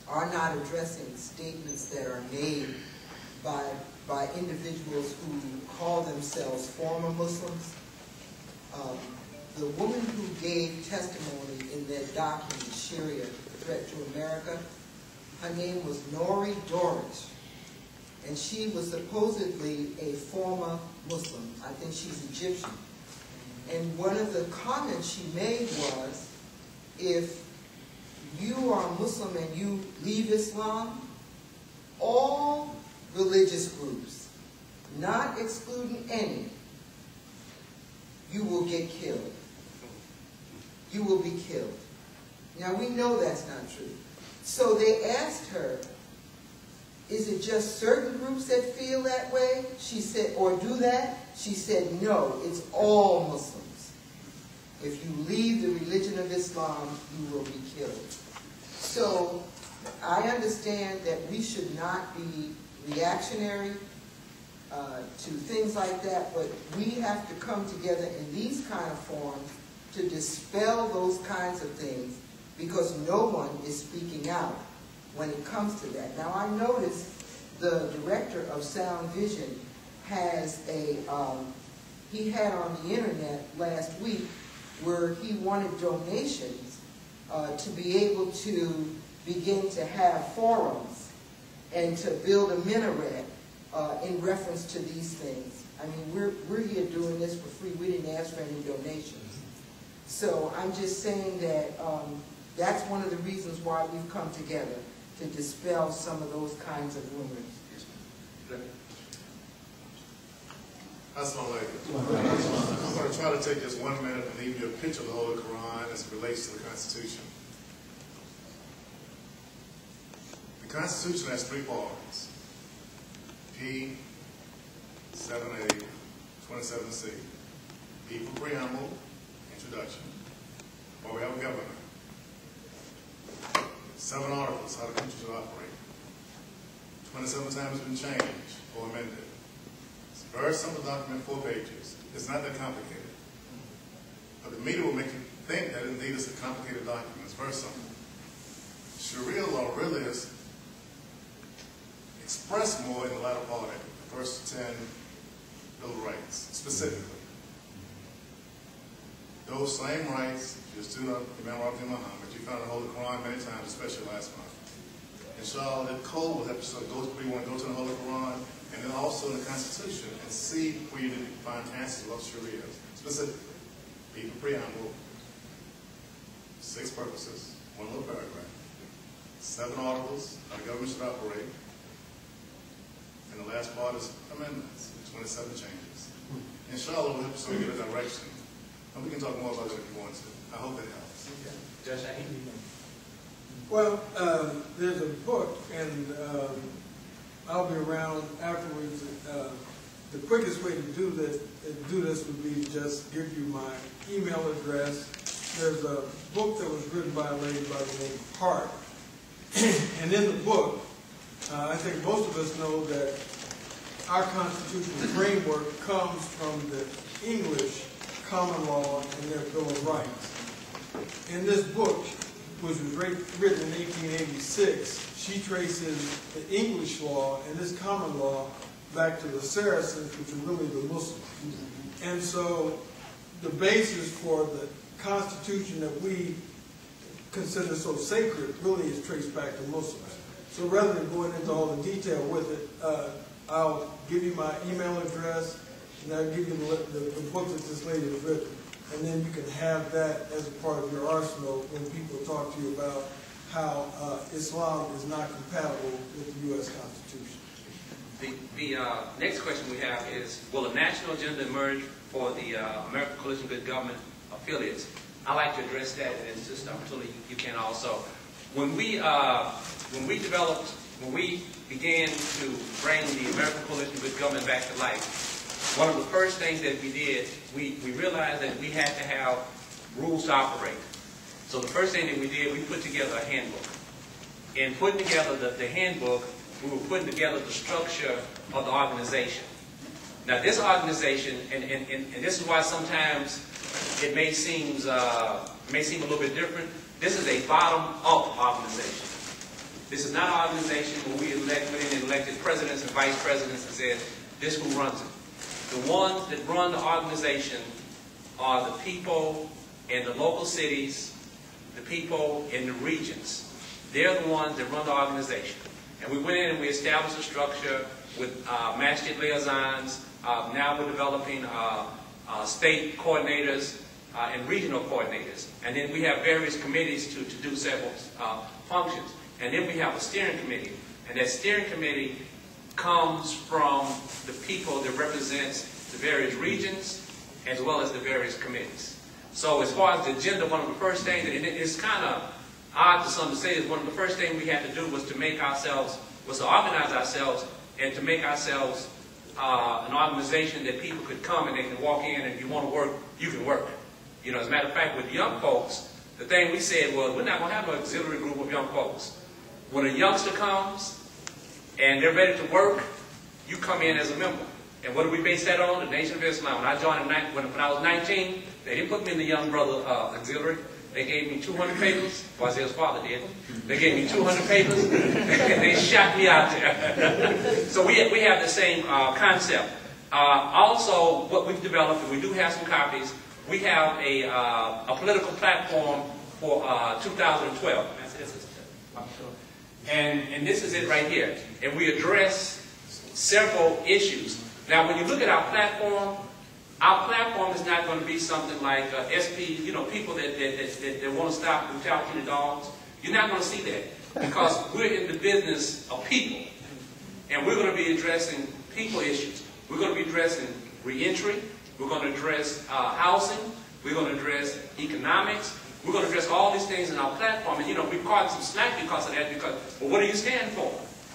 are not addressing statements that are made by individuals who call themselves former Muslims. The woman who gave testimony in that document, Sharia, Threat to America, her name was Nori Dorich, and she was supposedly a former Muslim. I think she's Egyptian. And one of the comments she made was, if you are Muslim and you leave Islam, all religious groups, not excluding any, you will get killed. You will be killed. Now we know that's not true. So they asked her, is it just certain groups that feel that way? She said, or do that? She said, no, it's all Muslims. If you leave the religion of Islam, you will be killed. So I understand that we should not be reactionary to things like that, but we have to come together in these kind of forums to dispel those kinds of things, because no one is speaking out when it comes to that. Now I noticed the director of Sound Vision has he had on the internet last week where he wanted donations to be able to begin to have forums and to build a minaret in reference to these things. I mean, we're here doing this for free. We didn't ask for any donations. So I'm just saying that that's one of the reasons why we've come together, to dispel some of those kinds of rumors. Assalamu alaikum. I'm going to try to take just 1 minute and leave you a picture of the Holy Quran as it relates to the Constitution. The Constitution has 3 parts: P, 7A, 27C. P for preamble, introduction, where we have a governor. 7 articles, how the country should operate. 27 times been changed or amended. It's a very simple document, 4 pages. It's not that complicated. But the media will make you think that indeed it's a complicated document. It's very simple. Sharia law really is expressed more in the latter part of it, the first 10 Bill of Rights, specifically. Those same rights, if you're a student of Imam Rabbi Muhammad, you found in the Holy Quran many times, especially last month. Inshallah, that code will help you sort of go where you want to go to the Holy Quran, and then also in the Constitution, and see where you need to find answers about Sharia. Specifically, P for preamble, 6 purposes, 1 little paragraph, 7 articles, how the government should operate, and the last part is amendments, 27 changes. Inshallah, will help you so you get a direction. And we can talk more about that if you want to. I hope that helps. Okay. Judge, I hate you. Well, there's a book, and I'll be around afterwards. The quickest way to do this would be to just give you my email address. There's a book that was written by a lady by the name of Hart. And in the book, I think most of us know that our constitutional framework comes from the English common law and their Bill of Rights. In this book, which was written in 1886, she traces the English law and this common law back to the Saracens, which are really the Muslims. And so the basis for the Constitution that we consider so sacred really is traced back to Muslims. So rather than going into all the detail with it, I'll give you my email address, and I'll give you the book that this lady has written. And then you can have that as a part of your arsenal when people talk to you about how Islam is not compatible with the U.S. Constitution. The next question we have is, will a national agenda emerge for the American Coalition for Good Government affiliates? I'd like to address that, and Sister Opportunity, you can also. When we began to bring the American Coalition for Good Government back to life, one of the first things that we did, we realized that we had to have rules to operate. So the first thing that we did, we put together a handbook. In putting together the handbook, we were putting together the structure of the organization. Now this organization, and this is why sometimes it may seem a little bit different. This is a bottom-up organization. This is not an organization where we elected presidents and vice presidents and said, this who runs it. The ones that run the organization are the people in the local cities, the people in the regions. They're the ones that run the organization. And we went in and we established a structure with matchstick liaisons. Now we're developing state coordinators and regional coordinators. And then we have various committees to do several functions. And then we have a steering committee. And that steering committee comes from the people that represents the various regions as well as the various committees. So as far as the agenda, one of the first things, and it's kind of odd to some to say, is one of the first things we had to do was to organize ourselves and to make ourselves an organization that people could come and they can walk in, and if you want to work, you can work. You know, as a matter of fact, with young folks, the thing we said was, we're not going to have an auxiliary group of young folks. When a youngster comes and they're ready to work, you come in as a member. And what do we base that on? The Nation of Islam. When I joined when I was 19, they didn't put me in the young brother auxiliary. They gave me 200 papers. Isaiah's father did. They gave me 200 papers, and they shot me out there. So we have the same concept. Also, what we've developed, and we do have some copies, we have a political platform for 2012. And this is it right here. And we address several issues. Now, when you look at our platform is not going to be something like SP, you know, people that want to stop brutality to dogs. You're not going to see that because we're in the business of people. And we're going to be addressing people issues. We're going to be addressing reentry. We're going to address housing. We're going to address economics. We're going to address all these things in our platform. And, you know, we've caught some slack because of that because, well, what do you stand for?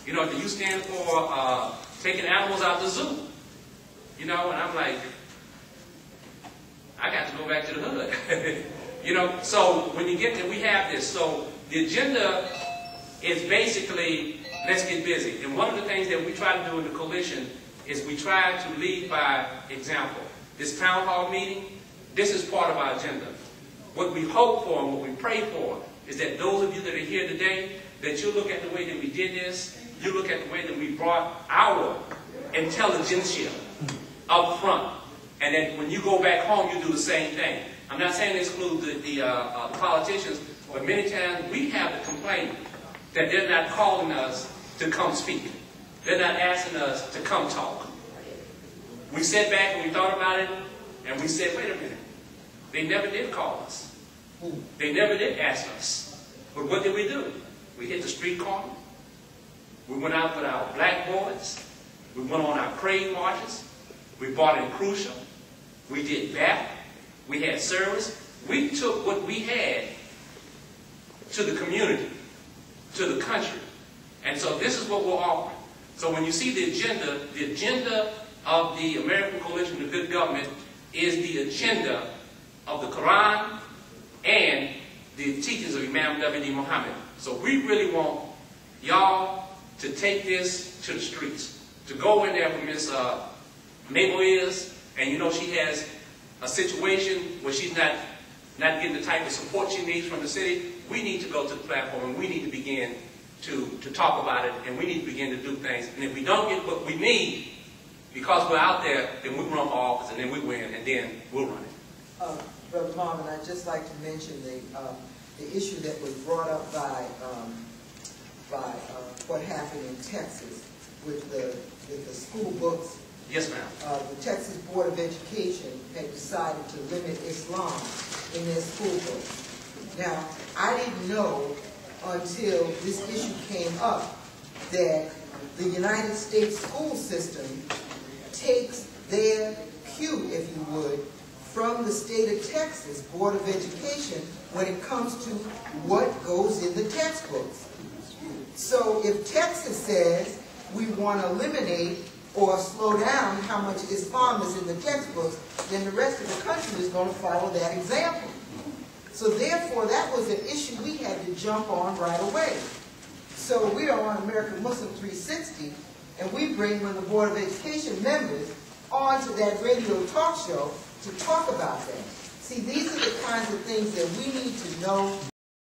You know, do you stand for taking animals out the zoo? You know, and I'm like, I got to go back to the hood. You know, so when you get there, we have this. So the agenda is basically, let's get busy. And one of the things that we try to do in the coalition is we try to lead by example. This town hall meeting, this is part of our agenda. What we hope for and what we pray for is that those of you that are here today, that you look at the way that we did this, you look at the way that we brought our intelligentsia up front. And then when you go back home, you do the same thing. I'm not saying to exclude the politicians, but many times we have the complaint that they're not calling us to come speak. They're not asking us to come talk. We sat back and we thought about it, and we said, wait a minute. They never did call us. They never did ask us. But what did we do? We hit the street corner. We went out with our blackboards. We went on our parade marches. We bought in Crucial. We did that. We had service. We took what we had to the community, to the country. And so this is what we're offering. So when you see the agenda of the American Coalition for Good Government is the agenda of the Quran and the teachings of Imam W.D. Muhammad. So we really want y'all to take this to the streets, to go in there where Miss Mabel is, and you know she has a situation where she's not getting the type of support she needs from the city. We need to go to the platform and we need to begin to talk about it, and we need to begin to do things. And if we don't get what we need, because we're out there, then we run for office, and then we win, and then we'll run it. Brother Marvin, I'd just like to mention the issue that was brought up by what happened in Texas with the school books. Yes, ma'am. The Texas Board of Education had decided to limit Islam in their school books. Now, I didn't know until this issue came up that the United States school system takes their cue, if you would, from the state of Texas Board of Education when it comes to what goes in the textbooks. So if Texas says we want to eliminate or slow down how much Islam is in the textbooks, then the rest of the country is going to follow that example. So therefore, that was an issue we had to jump on right away. So we are on American Muslim 360, and we bring the Board of Education members onto that radio talk show to talk about that. See, these are the kinds of things that we need to know